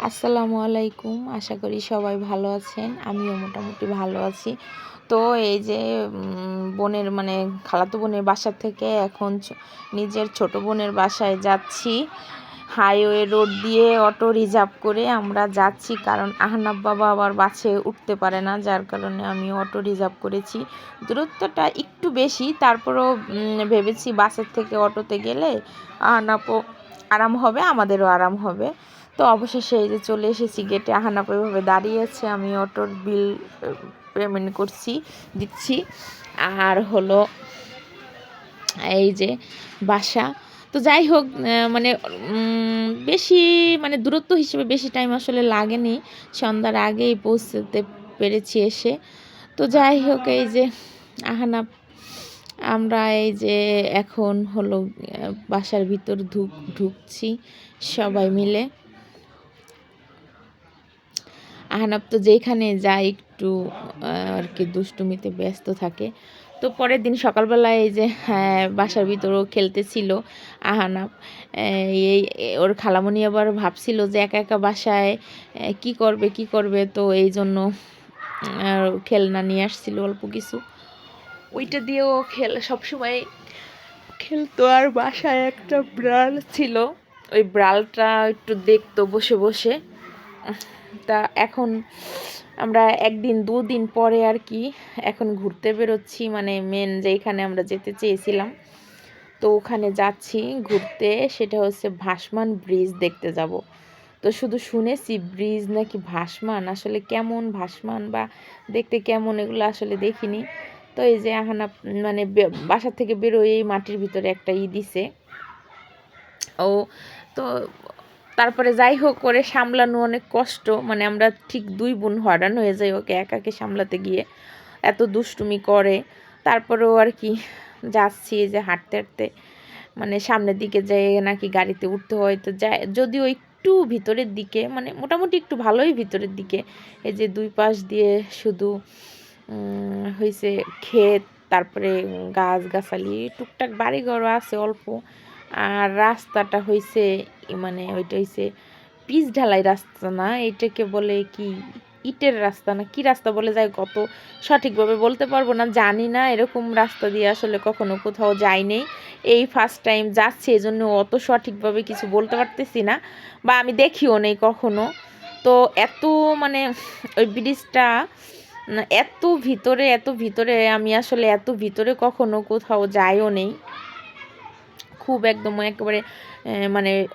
আসসালামু আলাইকুম। আশা করি সবাই ভালো আছেন। আমিও মোটামুটি ভালো আছি। তো এই যে বোনের খালাতো বোনের বাসা থেকে এখন নিজের ছোট বোনের বাসায় যাচ্ছি। হাইওয়ে রোড দিয়ে অটো রিজার্ভ করে আমরা যাচ্ছি, কারণ আহনাব বাবা আবার বাসে উঠতে পারে না, যার কারণে আমি অটো রিজার্ভ করেছি। দূরত্বটা একটু বেশি, তারপরেও ভেবেছি বাসের থেকে অটোতে গেলে আহনাবও আরাম হবে, আমাদেরও আরাম হবে। তো অবশেষে এই যে চলে এসেছি গেটে। আহনাব এভাবে দাঁড়িয়ে আছে, আমি অটোর বিল পেমেন্ট দিচ্ছি। আর হলো এই যে বাসা। তো যাই হোক, বেশি দূরত্ব হিসেবে বেশি টাইম আসলে লাগেনি, সন্ধ্যার আগেই পৌঁছতে পেরেছি এসে। তো যাই হোক, এই যে আহনাব আমরা এই যে এখন হলো বাসার ভিতর ঢুকছি সবাই মিলে। আহনাব তো যেখানে যায় একটু আর কি দুষ্টুমিতে ব্যস্ত থাকে। তো পরের দিন সকালবেলায় এই যে বাসার ভিতরেও খেলতেছিল আহনাব। এই ওর খালামণি আবার ভাবছিল যে একা একা বাসায় কি করবে, তো এই জন্য খেলনা নিয়ে আসছিল অল্প কিছু, ওইটা দিয়েও সবসময় খেলতো। আর বাসায় একটা ব্রাল ছিল, ওই ব্রালটা একটু দেখতো বসে বসে। তা এখন আমরা একদিন দুদিন পরে আর কি এখন ঘুরতে বেরোচ্ছি, মেন যেখানে আমরা যেতে চেয়েছিলাম, তো ওখানে যাচ্ছি ঘুরতে। সেটা হচ্ছে ভাসমান ব্রিজ দেখতে যাব। তো শুধু শুনেছি ব্রিজ নাকি ভাসমান, আসলে কেমন ভাসমান বা দেখতে কেমন এগুলো আসলে দেখিনি। তো এই যে আহনাব বাসা থেকে বেরোয় মাটির ভিতরে একটা দিছে ও। তো তারপরে যাই হোক, করে সামলানো অনেক কষ্ট, আমরা ঠিক দুই বোন হয়রান হয়ে যাই ওকে একাকে সামলাতে গিয়ে, এত দুষ্টুমি করে। তারপরেও আর কি যাচ্ছি যে হাঁটতে হাঁটতে, সামনের দিকে যাই নাকি গাড়িতে উঠতে হয়। তো যাই, যদিও একটু ভিতরের দিকে, মোটামুটি একটু ভালোই ভিতরের দিকে, এই যে দুই পাশ দিয়ে শুধু হয়েছে ক্ষেত, তারপরে গাছগাছালি, টুকটাক বাড়িঘরও আছে অল্প। আর রাস্তাটা হয়েছে ওইটা হয়েছে পিচ ঢালাই রাস্তা না, এটাকে বলে কি ইটের রাস্তা না কি রাস্তা বলে যায়, কত সঠিকভাবে বলতে পারবো না, জানি না। এরকম রাস্তা দিয়ে আসলে কখনো কোথাও যাইনি, এই ফার্স্ট টাইম যাচ্ছি, এই জন্য অত সঠিকভাবে কিছু বলতে পারতেছি না, বা আমি দেখিও নেই কখনো। তো এত ওই ব্রিজটা এত ভিতরে আমি আসলে এত ভিতরে কখনো কোথাও যাইও নেই, খুব একদম একেবারে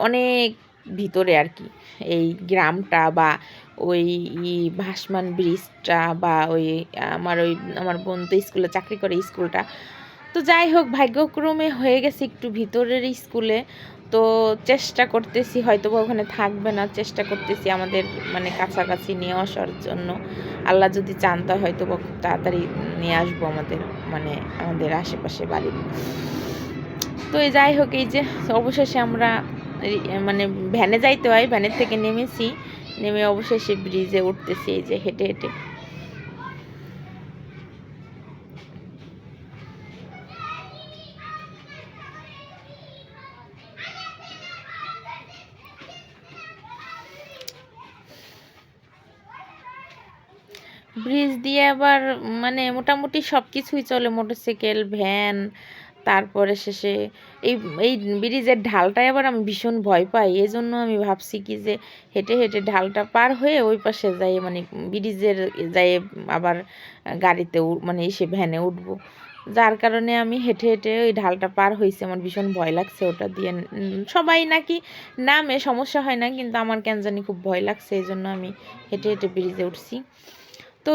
অনেক ভিতরে আর কি এই গ্রামটা, বা ওই ভাসমান ব্রিজটা, বা আমার বোন তো স্কুলে চাকরি করে, স্কুলটা। তো যাই হোক, ভাগ্যক্রমে হয়ে গেছে একটু ভিতরের স্কুলে। তো চেষ্টা করতেছি, হয়তো ওখানে থাকবে না, চেষ্টা করতেছি আমাদের কাছাকাছি নিয়ে আসার জন্য। আল্লাহ যদি চান তা হয়তো খুব তাড়াতাড়ি নিয়ে আসবো আমাদের আশেপাশে বাড়ির। তো এই যাই হোক, এই যে অবশেষে আমরা ভ্যানে যাইতে হয়, ভ্যানের থেকে নেমেছি, নেমে অবশেষে ব্রিজে উঠতেছি এই যে হেঁটে হেঁটে। ব্রিজ দিয়ে আবার মোটামুটি সব কিছুই চলে, মোটরসাইকেল, ভ্যান। তারপরে শেষে এই এই ব্রিজের ঢালটায় আবার আমি ভীষণ ভয় পাই, এই জন্য আমি ভাবছি কি যে হেঁটে হেঁটে ঢালটা পার হয়ে ওই পাশে যাই, ব্রিজের যাই আবার গাড়িতে এসে ভ্যানে উঠবো। যার কারণে আমি হেঁটে হেঁটে ওই ঢালটা পার হয়েছে, আমার ভীষণ ভয় লাগছে ওটা দিয়ে। সবাই নাকি নামে সমস্যা হয় না, কিন্তু আমার কেন জানি খুব ভয় লাগছে, এই জন্য আমি হেঁটে হেঁটে ব্রিজে উঠছি। তো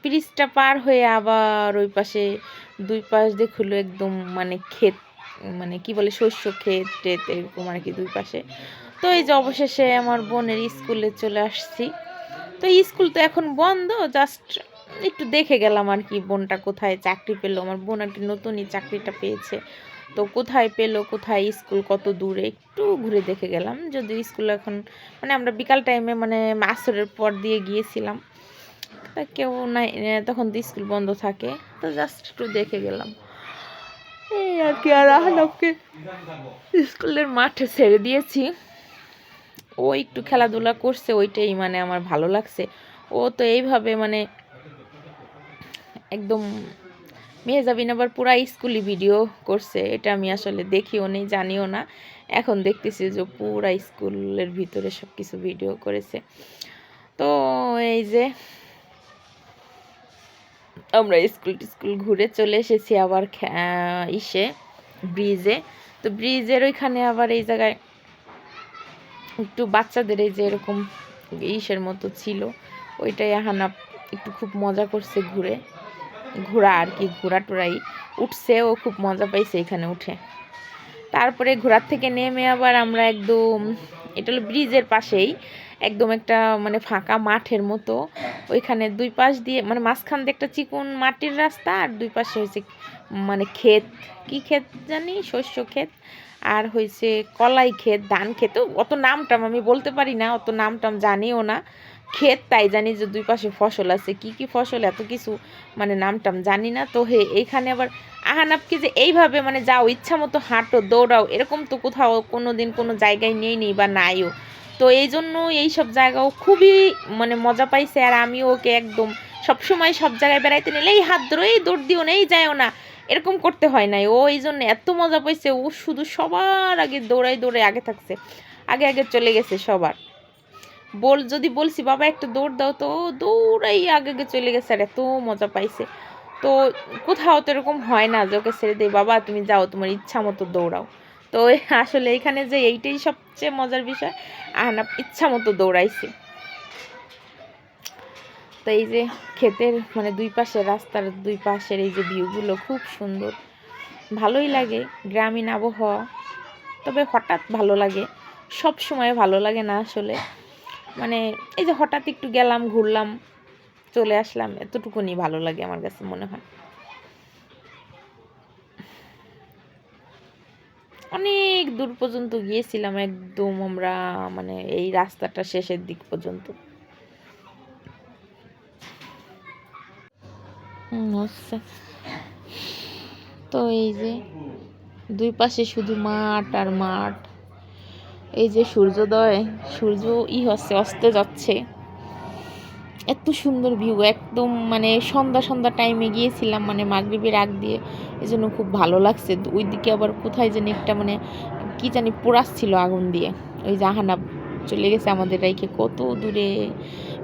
ব্রিজটা পার হয়ে আবার ওই পাশে দুই পাশ দেখলো একদম ক্ষেত, কি বলে শস্য ক্ষেত টেত এরকম আর কি দুই পাশে। তো এই যে অবশেষে আমার বোনের স্কুলে চলে আসছি। তো স্কুল তো এখন বন্ধ, জাস্ট একটু দেখে গেলাম আর কি বোনটা কোথায় চাকরি পেলো। আমার বোন আর কি নতুনই চাকরিটা পেয়েছে, তো কোথায় পেলো, কোথায় স্কুল, কত দূরে, একটু ঘুরে দেখে গেলাম। যদিও স্কুল এখন আমরা বিকাল টাইমে আসরের পর দিয়ে গিয়েছিলাম, তা কেউ নাই, তখন তো স্কুল বন্ধ থাকে, তো জাস্ট একটু দেখে গেলাম এই আর কি। আর আহনাবকে স্কুলের মাঠে ছেড়ে দিয়েছি, ও একটু খেলাধুলা করছে, ওইটাই মানে আমার ভালো লাগছে। ও তো এইভাবে মানে একদম মেহজাবিন আবার পুরা স্কুলে ভিডিও করছে, এটা আমি আসলে দেখিও নেই, জানিও না। এখন দেখতেছি যে পুরা স্কুলের ভিতরে সব কিছু ভিডিও করেছে। তো এই যে আমরা স্কুল ঘুরে চলে এসেছি আবার ইসে ব্রিজে। তো ব্রিজের ওইখানে আবার এই জায়গায় একটু বাচ্চাদের এই যে এরকম ইসের মতো ছিল, ওইটাই আহানাপ একটু খুব মজা করছে ঘোরা আর কি, ঘোরা টোরাই উঠছে, ও খুব মজা পাইছে এখানে উঠে। তারপরে ঘোরার থেকে নেমে আবার আমরা একদম, এটা হলো ব্রিজের পাশেই একদম একটা মানে ফাঁকা মাঠের মতো, ওইখানে দুই পাশ দিয়ে মানে মাঝখান দিয়ে একটা চিকন মাটির রাস্তা, আর দুই পাশে হয়েছে মানে ক্ষেত, কি ক্ষেত জানি, শস্য ক্ষেত, আর হয়েছে কলাই ক্ষেত, ধান ক্ষেত, অত নামটাম আমি বলতে পারি না, অত নামটাম জানিও না। ক্ষেত তাই জানি যে দুই পাশে ফসল আছে, কি কি ফসল এত কিছু মানে নামটাম জানি না। তো এইখানে আবার আহানাপকে যে এইভাবে মানে যাও ইচ্ছা মতো হাঁটো দৌড়াও, এরকম তো কোথাও কোনো দিন কোনো জায়গায় নেই বা নাইও। তো এই জন্য এইসব জায়গাও খুবই মানে মজা পাইছে। আর আমিও ওকে একদম সবসময় সব জায়গায় বেড়াইতে নিলে এই হাত ধরো, এই দৌড় দিও না, এই যায়ও না, এরকম করতে হয় নাই। ও এই জন্য এত মজা পাইছে, ও শুধু সবার আগে দৌড়াই আগে থাকছে, আগে চলে গেছে সবার। যদি বলছি বাবা একটা দৌড় দাও, তো দৌড়াই আগে চলে গেছে, আর এত মজা পাইছে। তো কোথাও তো এরকম হয় না যে ওকে ছেড়ে দেয়, বাবা তুমি যাও তোমার ইচ্ছা মতো দৌড়াও। তো আসলে এখানে যে এইটাই সবচেয়ে মজার বিষয়, আহনাব ইচ্ছা মতো দৌড়াইছে। তো এই যে ক্ষেতের মানে দুই পাশে, রাস্তার দুই পাশের এই যে ভিউগুলো খুব সুন্দর, ভালোই লাগে, গ্রামীণ আবহাওয়া। তবে হঠাৎ ভালো লাগে, সব সময় ভালো লাগে না আসলে, মানে এই যে হঠাৎ একটু গেলাম, ঘুরলাম, চলে আসলাম, এতটুকুনি ভালো লাগে আমার কাছে মনে হয়। অনেক দূর পর্যন্ত গিয়েছিলাম, একদম আমরা মানে এই রাস্তাটা শেষের দিক পর্যন্ত। আচ্ছা, তো এই যে দুই পাশে শুধু মাঠ আর মাঠ, এই যে সূর্যোদয়, সূর্য হচ্ছে অস্তে যাচ্ছে, এত সুন্দর ভিউ, একদম মানে সন্ধ্যা টাইমে গিয়েছিলাম, মানে মাগরিবের আগ দিয়ে, এই জন্য খুব ভালো লাগছে। ওইদিকে আবার কোথায় জানি একটা মানে কি জানি পোড়াচ্ছিল আগুন দিয়ে, ওই যে আহানাব চলে গেছে আমাদের রাইখে কত দূরে।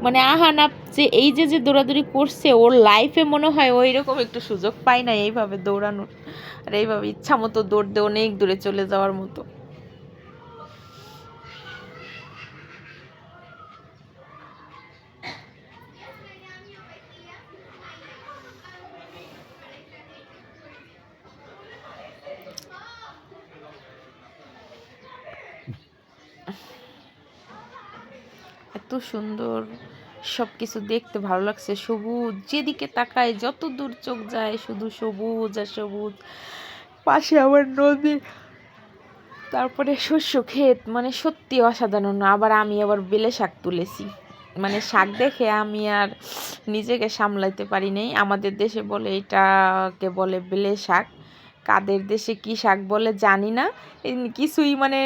মানে আহানাব যে এই যে দৌড়াদৌড়ি করছে, ওর লাইফে মনে হয় ওই রকম একটু সুযোগ পায় না এইভাবে দৌড়ানোর, আর এইভাবে ইচ্ছা মতো দৌড় দিয়ে অনেক দূরে চলে যাওয়ার মতো। এত সুন্দর সব কিছু দেখতে ভালো লাগছে, সবুজ, যেদিকে তাকায় যত দূর চোখ যায় শুধু সবুজ আর সবুজ, পাশে আবার নদী, তারপরে শস্য ক্ষেত, মানে সত্যি অসাধারণ। আবার আমি আবার বেলে শাক তুলেছি, মানে শাক দেখে আমি আর নিজেকে সামলাইতে পারি নাই। আমাদের দেশে বলে এটাকে বলে বেলে শাক, কাদের দেশে কি শাক বলে জানি না, কিছুই মানে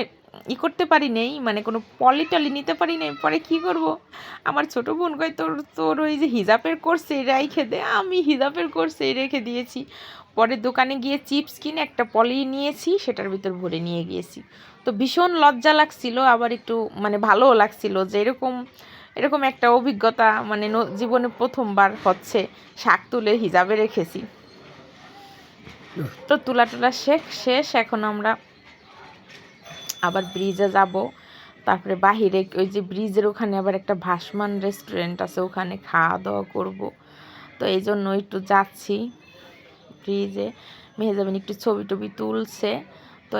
করতে পারি নেই, মানে কোনো পলি নিতে পারি নাই। পরে কি করব, আমার ছোট বোন কয় তোর তোর ওই যে হিজাবের কোর্স এই রেখে দে, আমি হিজাবের কোর্স এই রেখে দিয়েছি। পরে দোকানে গিয়ে চিপস কিনে একটা পলি নিয়েছি, সেটার ভিতর ভরে নিয়ে গিয়েছি। তো ভীষণ লজ্জা লাগছিল, আবার একটু মানে ভালোও লাগছিল যে এরকম একটা অভিজ্ঞতা, মানে জীবনে প্রথমবার হচ্ছে শাক তুলে হিজাবে রেখেছি। তো তুলা শেষ, এখন আমরা আবার ব্রিজে যাব, তারপরে বাহিরে ওই যে ব্রিজের ওখানে আবার একটা ভাসমান রেস্টুরেন্ট আছে, ওখানে খাওয়া দাওয়া করব। তো এই জন্য একটু যাচ্ছি ব্রিজে, মেহজাবিন একটু ছবি টবি তুলছে। তো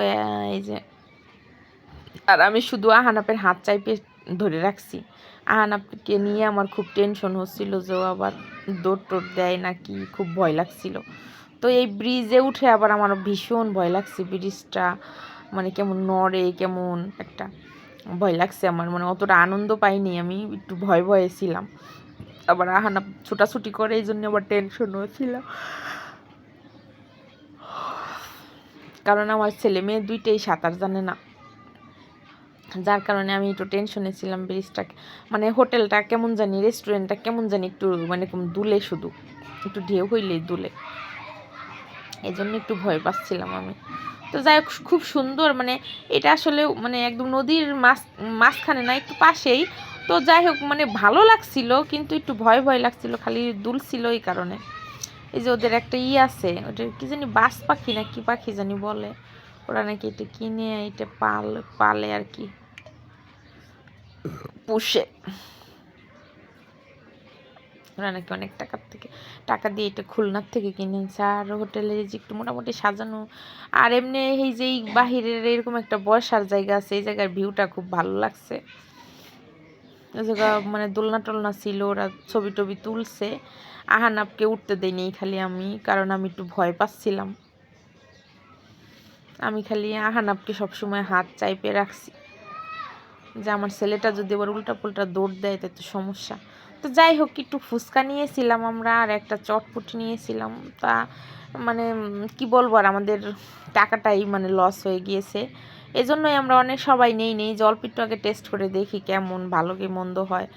এই যে, আর আমি শুধু আহানাপের হাত চাইপে ধরে রাখছি, আহানাপকে নিয়ে আমার খুব টেনশন হচ্ছিল যে ও আবার দৌড় টোড় দেয় নাকি, খুব ভয় লাগছিল। তো এই ব্রিজে উঠে আবার আমার ভীষণ ভয় লাগছে, ব্রিজটা মানে কেমন নড়ে, কেমন একটা ভয় লাগছে আমার, মানে অতটা আনন্দ পাইনি, আমি একটু ভয়ে ছিলাম। আবার আহানাপ ছোটাছুটি করে, এই জন্য আবার টেনশন হচ্ছিল, কারণ আমার ছেলে মেয়ে দুইটাই সাঁতার জানে না। যার কারণে আমি একটু টেনশনে ছিলাম ব্রিজটা মানে হোটেলটা কেমন জানি, রেস্টুরেন্টটা কেমন জানি একটু মানে দুলে, শুধু একটু ঢেউ হইলেই দুলে, এই জন্য একটু ভয় পাচ্ছিলাম আমি। তো যাই হোক, খুব সুন্দর, মানে এটা আসলে মানে একদম নদীর মাঝখানে না, একটু পাশেই। তো যাই হোক, মানে ভালো লাগছিল, কিন্তু একটু ভয় ভয় লাগছিল, খালি দুলছিল এই কারণে। এই যে ওদের একটা আছে, ওটা কি জানি বাস পাখি না কি পাখি জানি বলে, ওরা নাকি এটা কিনে এটা পালে আর কি, পুষে। ওরা নাকি অনেক টাকা দিয়ে এটা খুলনার থেকে কিনে আনছে। আর হোটেলের যে একটু মোটামুটি সাজানো, আর এমনি এই যে বাহিরের এরকম একটা বসার জায়গা আছে, এই জায়গার ভিউটা খুব ভালো লাগছে। এই জায়গা মানে দোলনা টোলনা ছিল, ওরা ছবি টবি তুলছে। আহানাবকে উঠতে দেয়নি খালি আমি, কারণ আমি একটু ভয় পাচ্ছিলাম। আমি খালি আহানাবকে সবসময় হাত চাইপে রাখছি, যে আমার ছেলেটা যদি আবার উল্টা পুল্টা দৌড় দেয় তাই তো সমস্যা। তো যাই হোক, একটু ফুচকা নিয়েছিলাম আমরা, আর একটা চটপটি নিয়েছিলাম। তা মানে কি বলবো, আর আমাদের টাকাটাই মানে লস হয়ে গিয়েছে। এজন্যই আমরা অনেক সবাই নেই যে অল্প একটু আগে টেস্ট করে দেখি কেমন, ভালো কি মন্দ হয়।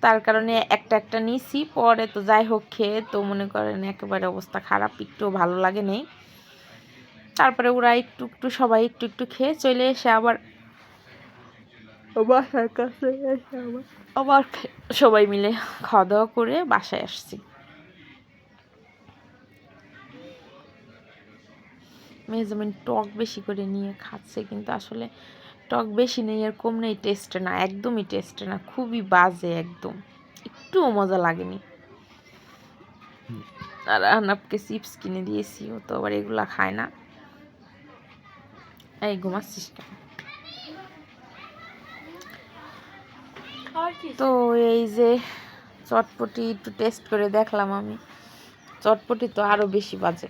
তার কারণে একটা নিছি। পরে তো যাই হোক, খেয়ে তো মনে করেন একেবারে অবস্থা খারাপ, একটু ভালো লাগে নেই। তারপরে ওরা একটু সবাই একটু খেয়ে চলে এসে আবার বাসার কাছে এসে আবার সবাই মিলে খাওয়া দাওয়া করে বাসায় আসছি। মেহজাবিন টক বেশি করে নিয়ে খাচ্ছে, কিন্তু আসলে টক বেশি নেই আর কম নেই, টেস্ট না, একদমই টেস্ট না, খুবই বাজে, একদম একটুও মজা লাগেনি। আর আহনাবকে চিপস কিনে দিয়েছি, ও তো আবার এগুলা খায় না। এই ঘুমাচ্ছিস কেন? তো এই যে চটপটি একটু টেস্ট করে দেখলাম আমি, চটপটি তো আরও বেশি বাজে।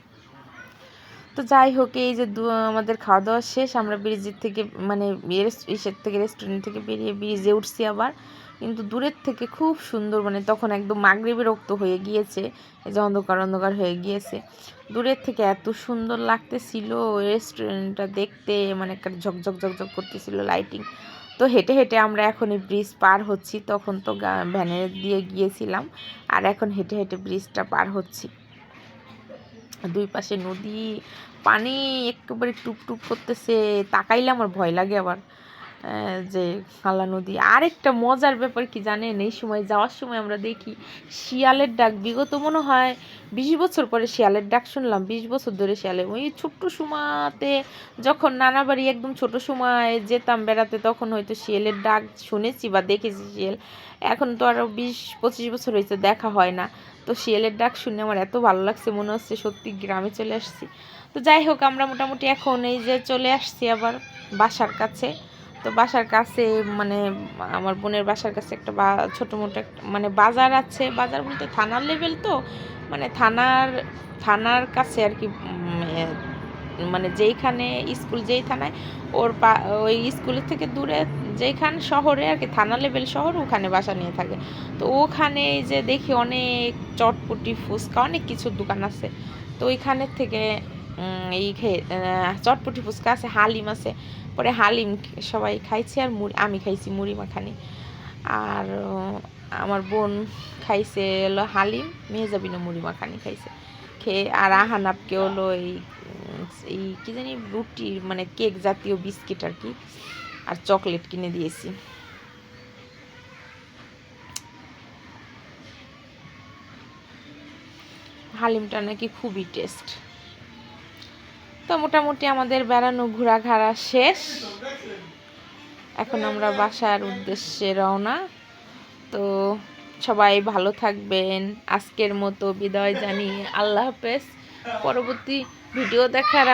তো যাই হোক, এই যে আমাদের খাওয়া দাওয়া শেষ, আমরা ব্রিজের থেকে মানে ইসের থেকে রেস্টুরেন্ট থেকে বেরিয়ে ব্রিজে উঠছি আবার। কিন্তু দূরের থেকে খুব সুন্দর, মানে তখন একদম মাগরিবের রক্ত হয়ে গিয়েছে, এই যে অন্ধকার হয়ে গিয়েছে। দূরের থেকে এত সুন্দর লাগতেছিল রেস্টুরেন্টটা দেখতে, মানে একটা ঝকঝক করতেছিল লাইটিং। তো হেঁটে আমরা এখন এই ব্রিজ পার হচ্ছি, তখন তো ভ্যানে দিয়ে গিয়েছিলাম, আর এখন হেঁটে ব্রিজটা পার হচ্ছি। দুই পাশে নদী, পানি একেবারে টুপ করতেছে, তাকাইলে আমার ভয় লাগে আবার, যে খালা নদী। আরেকটা মজার ব্যাপার কি জানেন, এই সময় যাওয়ার সময় আমরা দেখি শিয়ালের ডাক। বিগত মনে হয় 20 বছর পরে শিয়ালের ডাক শুনলাম, 20 বছর ধরে শিয়ালের, ওই ছোট্ট সময়তে যখন নানা বাড়ি একদম ছোট সময় যেতাম বেড়াতে, তখন হয়তো শিয়ালের ডাক শুনেছি বা দেখেছি শিয়াল। এখন তো আরও 20-25 বছর হয়েছে, দেখা হয় না। তো শিয়ালের ডাক শুনে আমার এত ভালো লাগছে, মনে হচ্ছে সত্যি গ্রামে চলে আসছি। তো যাই হোক, আমরা মোটামুটি এখন এই যে চলে আসছি আবার বাসার কাছে। তো বাসার কাছে মানে আমার বোনের বাসার কাছে একটা ছোটো মোটো একটা মানে বাজার আছে, বাজার বলতে থানার লেভেল, তো মানে থানার কাছে আর কি, মানে যেইখানে স্কুল, যেই থানায় ওর ওই স্কুলের থেকে দূরে যেইখান শহরে আর কি, থানা লেভেল শহর, ওখানে বাসা নিয়ে থাকে। তো ওখানে যে দেখি অনেক চটপটি, ফুচকা, অনেক কিছুর দোকান আছে। তো ওইখানের থেকে এই চটপটি ফুচকা আছে, হালিম আছে। পরে হালিম সবাই খাইছে, আর আমি খাইছি মুড়ি মাখানি। আর আমার বোন খাইছে হলো হালিম, মেহজাবিনও মুড়ি মাখানি খাইছে। খেয়ে আর আহানাবকে হলো এই কি জানি রুটি মানে কেক জাতীয় বিস্কিট আর কি, আর চকলেট কিনে দিয়েছি। হালিমটা নাকি খুবই টেস্ট। তো মোটামুটি আমাদের বেড়ানো ঘোরাঘাড়া শেষ, এখন আমরা বাসার উদ্দেশ্যে রওনা। তো সবাই ভালো থাকবেন, আজকের মতো বিদায় জানিয়ে আল্লাহ হাফেজ। পরবর্তী ভিডিও দেখার